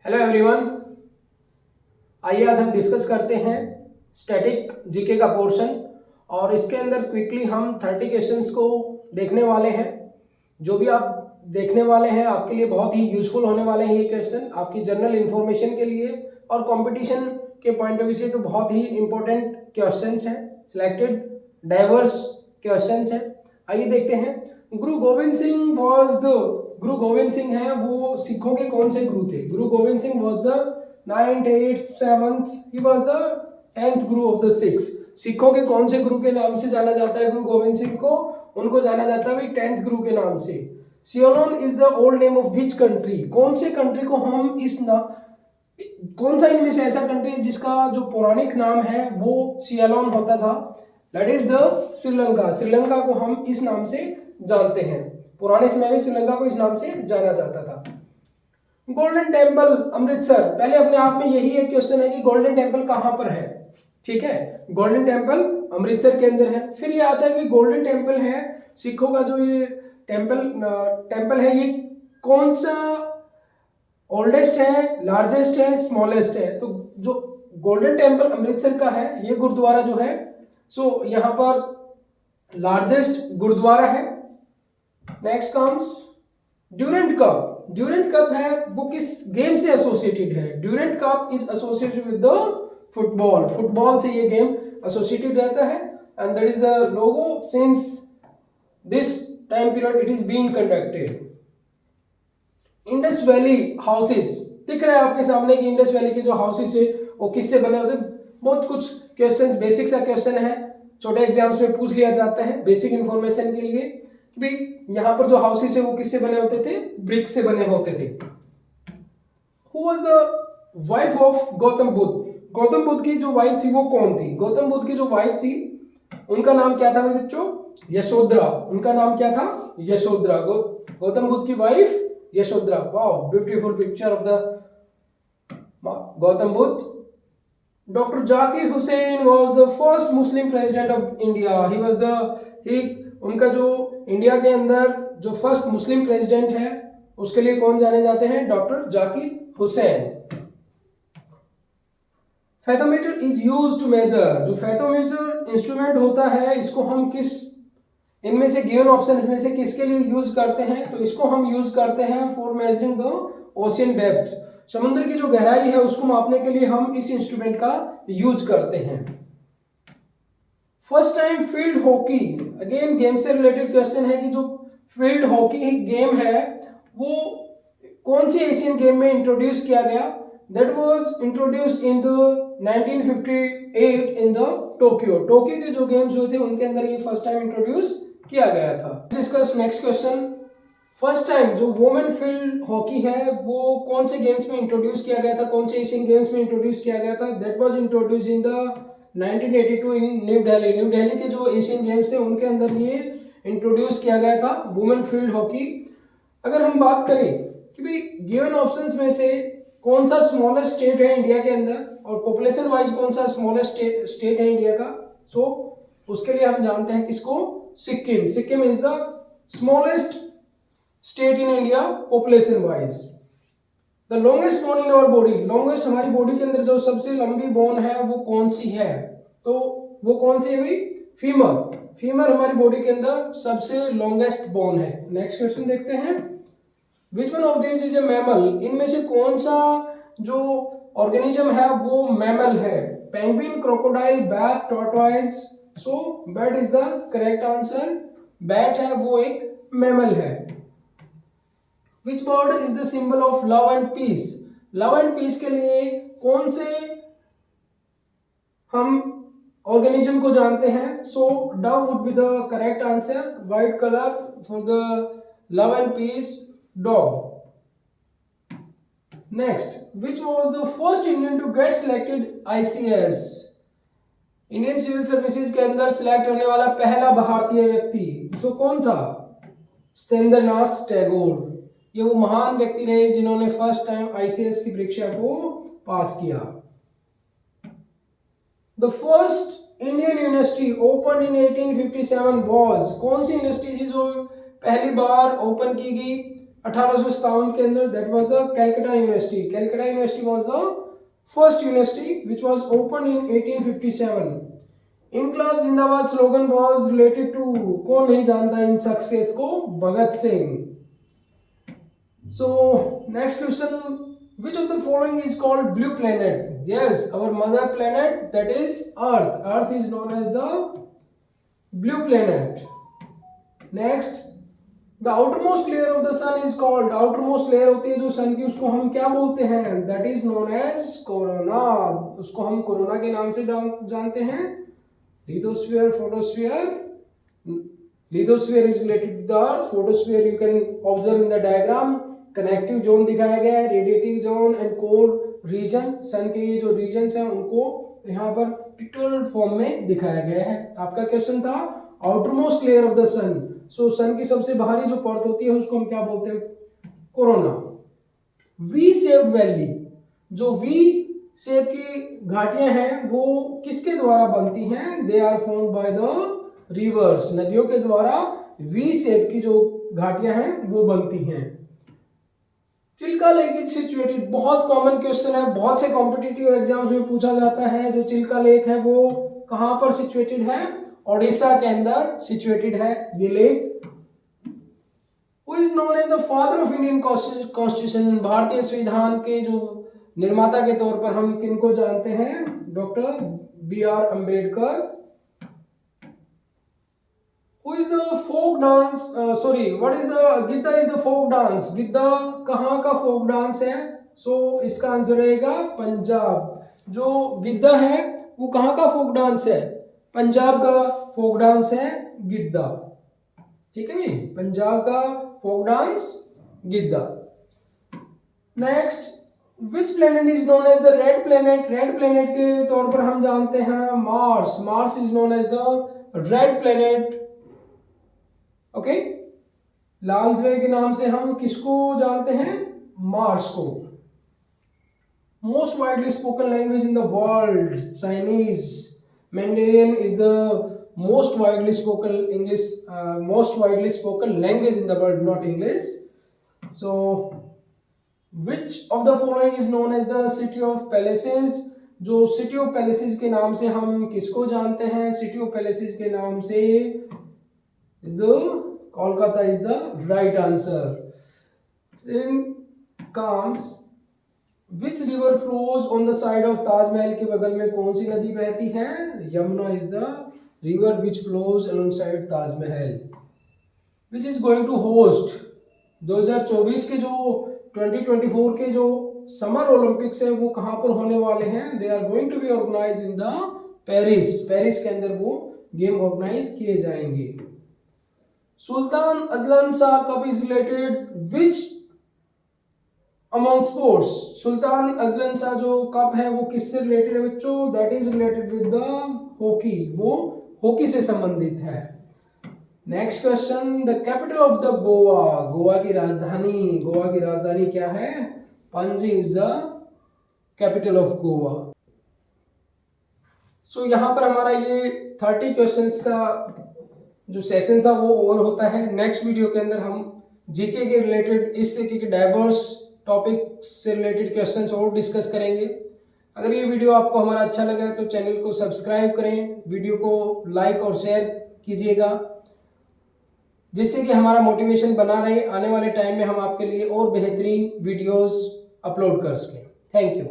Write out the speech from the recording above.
Hello everyone. आइए आज हम डिस्कस करते हैं स्टैटिक जीके का पोर्शन और इसके अंदर क्विकली हम 30 क्वेश्चंस को देखने वाले हैं। जो भी आप देखने वाले हैं आपके लिए बहुत ही यूजफुल होने वाले हैं ये क्वेश्चन, आपकी जनरल इंफॉर्मेशन के लिए और कंपटीशन के पॉइंट ऑफ व्यू से तो बहुत ही इंपॉर्टेंट क्वेश्चंस हैं, सिलेक्टेड डाइवर्स क्वेश्चंस हैं। आइए देखते हैं। गुरु गोविंद सिंह है वो सिखों के कौन से गुरु थे? गुरु Govind Singh was the 9th 8th 7th, he was the 10th Guru of the six. सिखों के कौन से गुरु के नाम से जाना जाता है गुरु गोविंद सिंह को? उनको जाना जाता है भाई 10th गुरु के नाम से। Ceylon is the old name of which country? कौन से कंट्री को हम कौन सा इनमें से ऐसा कंट्री है जिसका जो पौराणिक नाम है वो सियालोन होता था? That is the Sri Lanka. Sri Lanka को हम इस नाम से जानते हैं। पुराने समय में श्रीलंका को इस नाम से जाना जाता था। गोल्डन टेम्पल अमृतसर, पहले अपने आप में यही एक क्वेश्चन है कि गोल्डन टेम्पल कहां पर है। ठीक है, गोल्डन टेम्पल अमृतसर के अंदर है। फिर ये आता है कि गोल्डन टेम्पल है सिखों का जो ये टेम्पल है, ये कौन सा ओल्डेस्ट है, लार्जेस्ट है, स्मॉलेस्ट है? तो जो गोल्डन टेम्पल अमृतसर का है ये गुरुद्वारा जो है सो यहाँ पर लार्जेस्ट गुरुद्वारा है। Next comes Durand cup. Durand cup है वो किस गेम से एसोसिएटेड है? Durand cup is associated with the football. Football से ये गेम एसोसिएटेड रहता है and that is the logo since this time period it is being conducted. Indus valley houses, दिख रहा है आपके सामने कि इंडस वैली के जो हाउसेस है वो किससे बने होते हैं? बहुत कुछ क्वेश्चंस बेसिक सा क्वेश्चन है, छोटे एग्जाम्स में पूछ लिया जाता है बेसिक इंफॉर्मेशन के लिए कि भाई यहाँ पर जो हाउसेस है वो किससे बने होते थे? ब्रिक से बने होते थे। Who was the wife of Gautam Buddha? Gautam Buddha की जो वाइफ थी वो कौन थी? गौतम बुद्ध की जो वाइफ थी उनका नाम क्या था बच्चों? यशोधरा। उनका नाम क्या था? यशोधरा। गौतम बुद्ध की wife Yashodhara. Wow, beautiful picture of the Gautam Buddha. Doctor Zakir Hussain was the first Muslim president of India. He was the उनका जो इंडिया के अंदर जो फर्स्ट मुस्लिम प्रेसिडेंट है उसके लिए कौन जाने जाते हैं? Doctor Zakir Hussain. Fathometer is used to measure. जो फेथोमीटर इंस्ट्रूमेंट होता है इसको हम किस इनमें से गिवन ऑप्शन में से किसके लिए यूज करते हैं? तो इसको हम यूज करते हैं for measuring the ocean depth. समुद्र की जो गहराई है उसको मापने के लिए हम इस इंस्ट्रूमेंट का यूज करते हैं। First time field hockey, again game से रिलेटेड क्वेश्चन है कि जो फील्ड हॉकी गेम है वो कौन सी एशियन गेम में इंट्रोड्यूस किया गया? That was introduced in the 1958 in the Tokyo. Tokyo के जो गेम्स हुए थे उनके अंदर ये फर्स्ट टाइम इंट्रोड्यूस किया गया था। Discuss next question. First time जो वुमेन फील्ड हॉकी है वो कौन से गेम्स में इंट्रोड्यूस किया गया था? कौन से एशियन गेम्स में इंट्रोड्यूस किया गया था? That was introduce in the 1982 in new Delhi. New Delhi के जो एशियन गेम्स थे उनके अंदर ये इंट्रोड्यूस किया गया था वुमेन फील्ड हॉकी। अगर हम बात करें कि भाई गिवन ऑप्शंस में से कौन सा स्मॉलेस्ट स्टेट है इंडिया के अंदर और पॉपुलेशन वाइज कौन सा स्मॉलेस्ट स्टेट है इंडिया का, सो उसके लिए हम जानते हैं किसको? Sikkim. Sikkim is the smallest state in India population wise. The longest bone in our body, longest हमारी बॉडी के अंदर जो सबसे लंबी बोन है वो कौन सी है? तो वो कौन सी है भाई? फीमर। फीमर हमारी बॉडी के अंदर सबसे लॉन्गेस्ट बोन है। नेक्स्ट क्वेश्चन देखते हैं। Which one of this is a mammal? इनमें से कौन सा जो ऑर्गेनिज्म है वो मैमल है? Penguin, crocodile, bat, tortoise. So bat is the correct answer. Bat है वो एक मैमल है। Which bird is the symbol of love and peace? Love and peace के लिए कौन से हम ऑर्गेनिज्म को जानते हैं? So dove would be the correct answer. White color for the love and peace, dove. Next, which was the first Indian to get selected ICS? Indian civil services के अंदर सिलेक्ट होने वाला पहला भारतीय व्यक्ति तो कौन था? सत्येंद्रनाथ टैगोर। ये वो महान व्यक्ति रहे जिन्होंने फर्स्ट टाइम आईसीएस की परीक्षा को पास किया। The first Indian university open in 1857 was, कौन सी यूनिवर्सिटी थी जो पहली बार ओपन की गई? 1857 के अंदर, that was the Calcutta university. Calcutta university was the first university which was open in 1857. इनकलाब जिंदाबाद स्लोगन वाज रिलेटेड टू, कौन नहीं जानता इन शख्सियत को, Bhagat Singh. So next question, which of the following is called blue planet? Yes, our mother planet, that is earth. Earth is known as the blue planet. Next, the outermost layer of the sun is called, outermost layer होती है जो सन की, उसको हम क्या बोलते हैं? That is known as corona. उसको हम कोरोना के नाम से जानते हैं. Lithosphere, photosphere. Lithosphere is related to the earth. Photosphere you can observe in the diagram. Connective zone दिखाया गया है, radiative zone and core region. Sun के ये जो रीजन्स हैं उनको यहाँ पर पिक्टोरियल फॉर्म में दिखाया गया है. आपका क्वेश्चन था आउटरमोस्ट लेयर ऑफ द सन. सो सन की सबसे बाहरी जो परत होती है उसको हम क्या बोलते हैं? कोरोना. वी शेप्ड वैली, जो वी शेप की घाटियां हैं वो किसके द्वारा बनती हैं? They are formed by the rivers. नदियों के द्वारा वी शेप की जो घाटियां हैं वो बनती हैं. चिल्का लेक इज सिचुएटेड, बहुत कॉमन क्वेश्चन है, बहुत से कॉम्पिटिटिव एग्जाम्स में पूछा जाता है. जो चिल्का लेक है वो कहां पर सिचुएटेड है? ओडिशा के अंदर सिचुएटेड है ये lake. Who is known as the father of Indian constitution, भारतीय संविधान के जो निर्माता के तौर पर हम किनको जानते हैं? Doctor B.R. Ambedkar. Who is the folk dance? What is the Giddha? is the folk dance. Giddha कहाँ का folk dance है? इसका आंसर रहेगा पंजाब. जो गिद्दा है वो कहाँ का folk dance है? पंजाब का folk dance है गिद्दा. ठीक है भाई, पंजाब का folk dance Giddha. Next, which planet is known as the red planet? Red planet के तौर पर हम जानते हैं Mars. Mars is known as the red planet. Okay, लाल ग्रह के नाम से हम किसको जानते हैं? मार्स को. Most widely spoken language in the world, Chinese. Mandarin is the most widely spoken English, most widely spoken language in the world, not English. So which of the following is known as the city of palaces? जो city of palaces के नाम से हम किसको जानते हैं? City of palaces के नाम से is the Kolkata is the right answer. Then comes, which river flows on the side of Taj Mahal? के बगल में कौन सी नदी बहती है? Yamuna is the river which flows alongside Taj Mahal. Which is going to host 2024 के जो 2024 के जो समर ओलंपिक्स है वो कहाँ पर होने वाले हैं? They are going to be organized in the Paris. Paris के अंदर वो गेम ऑर्गेनाइज किए जाएंगे. Sultan Azlan Shah cup is related which among sports? Sultan Azlan Shah जो कप है वो किससे रिलेटेड है बच्चों? That is related with the hockey. वो हॉकी से संबंधित है. Next question, the capital of the Goa. Goa की राजधानी, गोवा की राजधानी क्या है? Panaji is the capital of Goa. So यहां पर हमारा ये 30 क्वेश्चंस का जो सेशन था वो ओवर होता है. नेक्स्ट वीडियो के अंदर हम जीके के रिलेटेड इस तरीके के डाइवर्स टॉपिक से रिलेटेड क्वेश्चंस और डिस्कस करेंगे. अगर ये वीडियो आपको हमारा अच्छा लगा तो चैनल को सब्सक्राइब करें, वीडियो को लाइक और शेयर कीजिएगा जिससे कि हमारा मोटिवेशन बना रहे. आने वाले टाइम में हम आपके लिए और बेहतरीन वीडियोस अपलोड कर सकें. Thank you.